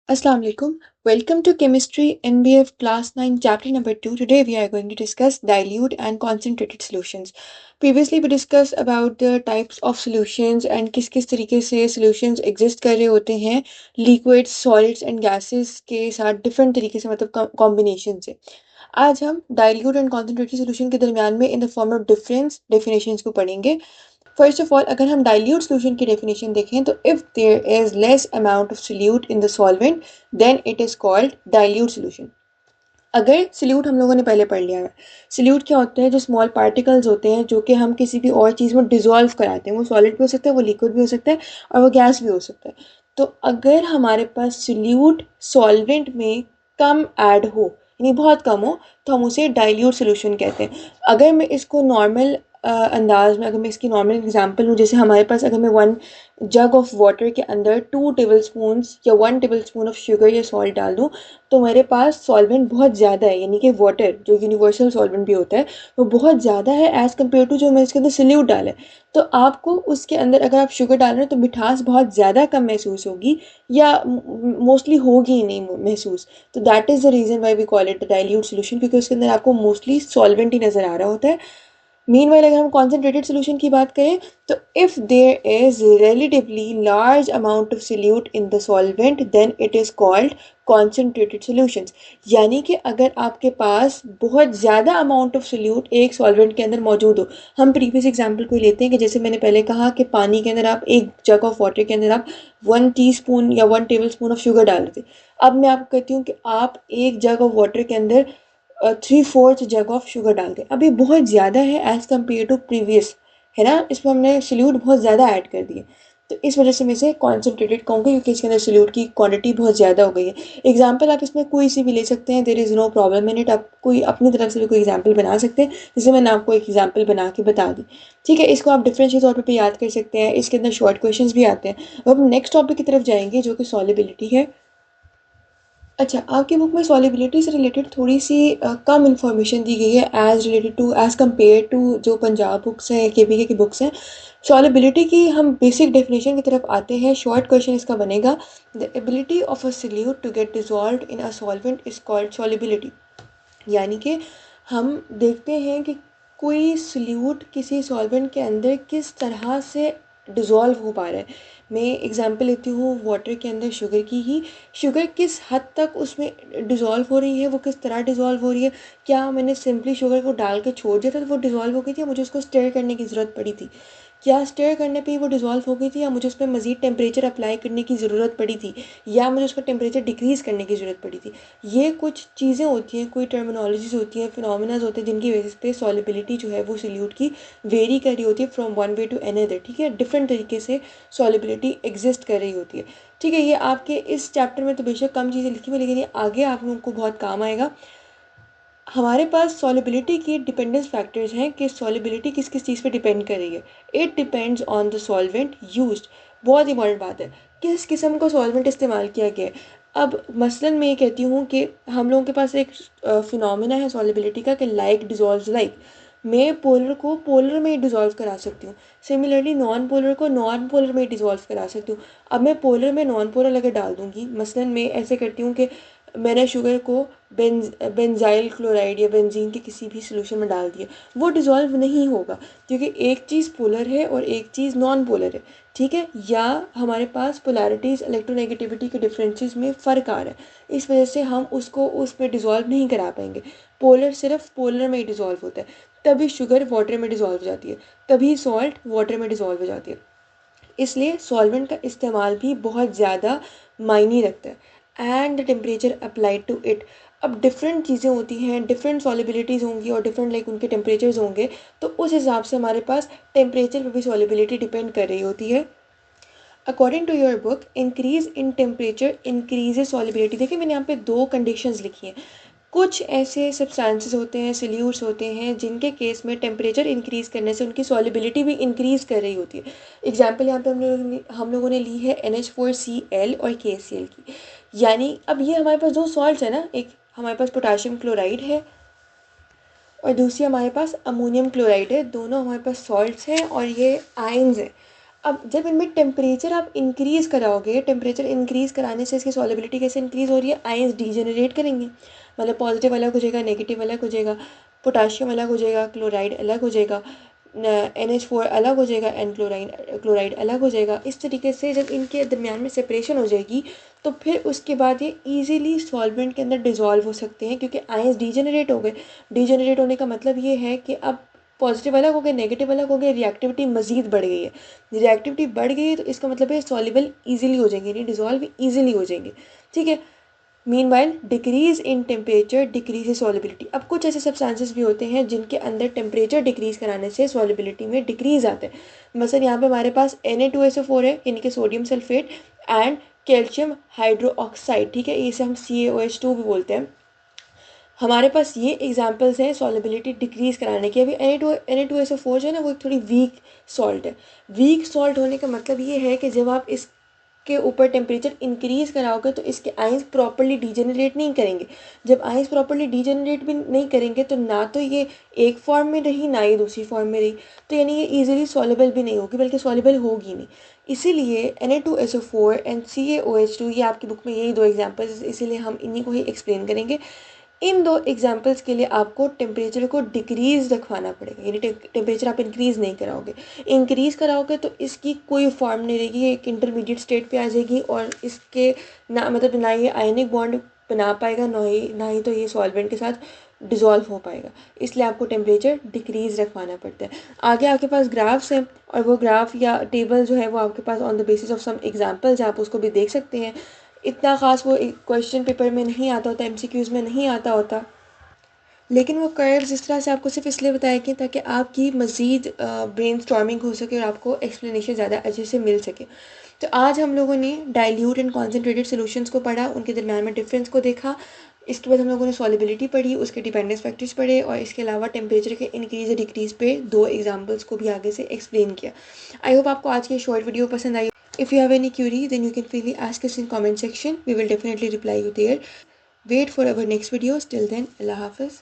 Assalamu alaikum. Welcome to Chemistry NBF Class 9 Chapter number 2. Today we are going to discuss dilute and concentrated solutions. Previously we discussed about the types of solutions and किस तरीके से solutions exist कर रहे होते हैं liquids, solids and gases के साथ different तरीके से मतलब combination से. आज हम dilute and concentrated solution के दरमियान में in the form of difference definitions को पढ़ेंगे. फर्स्ट ऑफ ऑल अगर हम डाइल्यूट सोल्यूशन की डेफिनेशन देखें तो if there is less amount of solute in the solvent then it is called dilute solution. अगर सोल्यूट हम लोगों ने पहले पढ़ लिया है. सोल्यूट क्या होते हैं? जो स्मॉल पार्टिकल्स होते हैं जो कि हम किसी भी और चीज़ में डिजोल्व कराते हैं. वो सॉलिड भी हो सकता है, वो लिक्विड भी हो सकता है और वो गैस भी हो सकता है. तो अगर हमारे पास सोल्यूट सॉल्वेंट में कम ऐड हो यानी बहुत कम हो तो हम उसे डाइल्यूट सोल्यूशन कहते हैं. अगर मैं इसको नॉर्मल अंदाज में, अगर मैं इसकी नॉर्मल एग्जांपल लूँ, जैसे हमारे पास अगर मैं 1 जग ऑफ वाटर के अंदर 2 टेबल स्पून या 1 टेबल स्पून ऑफ शुगर या सॉल्ट डाल दूँ तो मेरे पास सॉल्वेंट बहुत ज़्यादा है. यानी कि वाटर जो यूनिवर्सल सॉल्वेंट भी होता है वो बहुत ज़्यादा है एज़ कम्पेयर टू जो मैं इसके अंदर सोल्यूट डाला है. तो आपको उसके अंदर अगर आप शुगर डाल रहे हैं तो मिठास बहुत ज़्यादा कम महसूस होगी या मोस्टली होगी ही नहीं महसूस. तो that is the reason why we call it dilute solution, क्योंकि उसके अंदर आपको मोस्टली सॉल्वेंट ही नज़र आ रहा होता है. मीनवाइल अगर हम कॉन्सेंट्रेटेड सोल्यूशन की बात करें तो if there is relatively large amount of solute in the solvent then it is called concentrated solutions. यानी कि अगर आपके पास बहुत ज़्यादा अमाउंट ऑफ सोल्यूट एक सॉल्वेंट के अंदर मौजूद हो. हम प्रीवियस एग्जांपल को लेते हैं कि जैसे मैंने पहले कहा कि पानी के अंदर आप एक जग ऑफ वाटर के अंदर आप 1 टीस्पून या 1 टेबल स्पून ऑफ शुगर डाल रहे थे. अब मैं आपको कहती हूँ कि आप एक जग ऑफ वाटर के अंदर 3/4 जग ऑफ शुगर डाल दें. अब ये बहुत ज़्यादा है एज़ कम्पेयर टू प्रीवियस, है ना. इसमें हमने सोल्यूट बहुत ज़्यादा ऐड कर दिए तो इस वजह से मैं इसे कॉन्सेंट्रेटेड कहूँगी क्योंकि इसके अंदर सोल्यूट की क्वांटिटी बहुत ज़्यादा हो गई है. एग्जाम्पल आप इसमें कोई सी भी ले सकते हैं, there is no problem in it. आप कोई अपनी तरफ से भी कोई एग्जाम्पल बना सकते हैं जिसे मैंने आपको एक एग्जाम्पल बना के बता दी. ठीक है, इसको आप डिफरेंस के तौर पर याद कर सकते हैं. इसके अंदर शॉर्ट क्वेश्चन भी आते हैं. अब हम नेक्स्ट टॉपिक की तरफ जाएंगे जो कि सॉल्युबिलिटी है. अच्छा, आपकी बुक में सॉल्युबिलिटी से रिलेटेड थोड़ी सी कम इन्फॉर्मेशन दी गई है एज़ कम्पेयर टू जो पंजाब बुक्स हैं, केबीके की बुक्स हैं. सॉल्युबिलिटी की हम बेसिक डेफिनेशन की तरफ आते हैं. शॉर्ट क्वेश्चन इसका बनेगा, the ability of a solute to get dissolved in a solvent is called solubility. यानी कि हम देखते हैं कि कोई सोल्यूट किसी सॉल्वेंट के अंदर किस तरह से डिज़ोल्व हो पा रहा है. मैं एग्जांपल लेती हूँ वाटर के अंदर शुगर की ही. शुगर किस हद तक उसमें डिज़ोल्व हो रही है, वो किस तरह डिज़ोल्व हो रही है. क्या मैंने सिंपली शुगर को डाल के छोड़ दिया था तो वो डिज़ोल्व हो गई थी या मुझे उसको स्टर करने की ज़रूरत पड़ी थी. क्या स्टर करने पे ही वो डिज़ोल्व हो गई थी या मुझे उस पर मज़ीद टेम्परेचर अप्लाई करने की ज़रूरत पड़ी थी या मुझे उसका टेम्परेचर डिक्रीज़ करने की ज़रूरत पड़ी थी. ये कुछ चीज़ें होती हैं, कोई टर्मिनोलॉजीज़ होती हैं, फिनोमिनाज होते हैं जिनकी वजह पे सॉल्युबिलिटी जो है वो सोल्यूट की वेरी कर रही होती है from one way to another. ठीक है, डिफरेंट तरीके से सॉल्युबिलिटी एग्जिस्ट कर रही होती है. ठीक है, ये आपके इस चैप्टर में तो बेशक कम चीज़ें लिखी हुई लेकिन ये आगे आप लोगों को बहुत काम आएगा. हमारे पास सॉल्युबिलिटी की डिपेंडेंस फैक्टर्स हैं कि सॉल्युबिलिटी किस किस चीज़ पे डिपेंड कर रही है. It depends on the solvent used. बहुत इंपॉर्टेंट बात है, किस किस्म का सॉल्वेंट इस्तेमाल किया गया है. अब मसलन मैं ये कहती हूँ कि हम लोगों के पास एक फिनोमिना है सॉल्युबिलिटी का कि लाइक डिजॉल्व लाइक. मैं पोलर को पोलर में डिज़ोल्व करा सकती हूँ. सिमिलरली नॉन पोलर को नॉन पोलर में डिज़ोल्व करा सकती हूँ. अब मैं पोलर में नॉन पोलर अगर डाल दूँगी, मसलन मैं ऐसे करती हूँ कि मैंने शुगर को बेंजाइल क्लोराइड या बेंजीन के किसी भी सोल्यूशन में डाल दिया, वो डिज़ोल्व नहीं होगा क्योंकि एक चीज़ पोलर है और एक चीज़ नॉन पोलर है. ठीक है, या हमारे पास पोलैरिटीज़ इलेक्ट्रोनेगेटिविटी के डिफरेंसेस में फ़र्क आ रहा है, इस वजह से हम उसको उस पर डिज़ोल्व नहीं करा पाएंगे. पोलर सिर्फ पोलर में ही डिज़ोल्व होता है. तभी शुगर वाटर में डिज़ोल्व हो जाती है, तभी सॉल्ट वाटर में डिज़ोल्व हो जाती है. इसलिए सॉल्वेंट का इस्तेमाल भी बहुत ज़्यादा मायने रखता है. And the temperature applied to it. अब डिफरेंट चीज़ें होती हैं, डिफरेंट सॉल्युबिलिटीज़ होंगी और डिफरेंट लाइक उनके टेम्परेचर्स होंगे, तो उस हिसाब से हमारे पास टेम्परेचर पर भी सॉल्युबिलिटी डिपेंड कर रही होती है. According to your book, increase in temperature increase solubility. देखिए मैंने यहाँ पे 2 कंडीशंस लिखी हैं. कुछ ऐसे सब्सटेंसेस होते हैं, सोल्यूट्स होते हैं जिनके केस में टेम्परेचर इंक्रीज़ करने से उनकी सॉल्युबिलिटी भी इंक्रीज़ कर रही होती है. एग्जांपल यहाँ पे हम लोगों ने ली है NH4Cl और KCl की. यानी अब ये हमारे पास 2 सॉल्ट्स है ना, एक हमारे पास पोटाशियम क्लोराइड है और दूसरी हमारे पास अमोनियम क्लोराइड है. दोनों हमारे पास सॉल्ट्स हैं और ये आयन्स हैं. अब जब इनमें टेम्परेचर आप इंक्रीज़ कराओगे, टेम्परेचर इंक्रीज़ कराने से इसकी सॉलिबिलिटी कैसे इंक्रीज़ हो रही है, आयंस डीजेनरेट करेंगे, मतलब पॉजिटिव अलग हो जाएगा, नेगेटिव अलग हो जाएगा, पोटाशियम अलग हो जाएगा, क्लोराइड अलग हो जाएगा, NH4 अलग हो जाएगा, एन क्लोराइड अलग हो जाएगा। इस तरीके से जब इनके दरमियान में सेपरेशन हो जाएगी तो फिर उसके बाद ये ईजिली सॉल्वेंट के अंदर डिज़ोल्व हो सकते हैं, क्योंकि आयंस डीजेनरेट हो गए। डीजेनरेट होने का मतलब ये है कि अब पॉजिटिव अलग हो गए, नेगेटिव अलग हो गए, रिएक्टिविटी मज़ीद बढ़ गई है। रिएक्टिविटी बढ़ गई है तो इसका मतलब है सॉल्युबल ईजिली हो जाएंगे, यानी डिज़ोल्व ईजिली हो जाएंगे। ठीक है। Meanwhile decrease in temperature decrease solubility. अब कुछ ऐसे सब्सटेंसेस भी होते हैं जिनके अंदर टेम्परेचर डिक्रीज कराने से सॉलिबिलिटी में डिक्रीज आता है। मसलन यहाँ पे हमारे पास Na2SO4 है, यानी कि sodium sulphate and calcium hydroxide. ठीक है, इसे हम CaOH2 भी बोलते हैं। हमारे पास ये एग्जांपल्स हैं सॉलिबिलिटी डिक्रीज कराने की। अभी Na2SO4 जो है ना, वो एक थोड़ी वीक सॉल्ट है। वीक सॉल्ट होने का मतलब ये है कि जब आप इस के ऊपर टेम्परेचर इंक्रीज कराओगे तो इसके आयंस प्रॉपर्ली डीजेनरेट नहीं करेंगे। जब आयंस प्रॉपर्ली डीजेनरेट भी नहीं करेंगे तो ना तो ये एक फॉर्म में रही, ना ही दूसरी फॉर्म में रही, तो यानी ये इजीली सॉल्युबल भी नहीं होगी, बल्कि सॉल्युबल होगी नहीं। इसीलिए Na2SO4 एंड CaOH2, ये आपकी बुक में यही दो एग्जाम्पल्स, इसीलिए हम इन्हीं को ही एक्सप्लेन करेंगे। इन दो एग्जाम्पल्स के लिए आपको टेम्परेचर को डिक्रीज रखवाना पड़ेगा, यानी टेम्परेचर आप इंक्रीज़ नहीं कराओगे। इंक्रीज़ कराओगे तो इसकी कोई फॉर्म नहीं रहेगी, एक इंटरमीडिएट स्टेट पे आ जाएगी और इसके ना मतलब ना ये आयनिक बॉन्ड बना पाएगा, ना ही तो ये सॉल्वेंट के साथ डिज़ोल्व हो पाएगा। इसलिए आपको टेम्परेचर डिक्रीज़ रखवाना पड़ता है। आगे आपके पास ग्राफ्स हैं और वो ग्राफ या टेबल जो है वो आपके पास on the basis of some examples, आप उसको भी देख सकते हैं। इतना ख़ास वो क्वेश्चन पेपर में नहीं आता होता, MCQs में नहीं आता होता, लेकिन वो कर्व्स इस तरह से आपको सिर्फ इसलिए बताया कि ताकि आपकी मज़ीद ब्रेन स्टॉर्मिंग हो सके और आपको एक्सप्लेनेशन ज़्यादा अच्छे से मिल सके। तो आज हम लोगों ने डाइल्यूट एंड कॉन्सेंट्रेटेड सोल्यूशंस को पढ़ा, उनके दरम्यान में डिफरेंस को देखा। इसके बाद हम लोगों ने सॉलिबिलिटी पढ़ी, उसके डिपेंडेंस फैक्टर्स पढ़े और इसके अलावा टेम्परेचर के इंक्रीज या डिक्रीज पे दो एग्जाम्पल्स को भी आगे से एक्सप्लेन किया। आई होप आपको आज की शॉर्ट वीडियो पसंद आई। If you have any query, then you can freely ask us in comment section. We will definitely reply you there. Wait for our next videos. Till then, Allah Hafiz.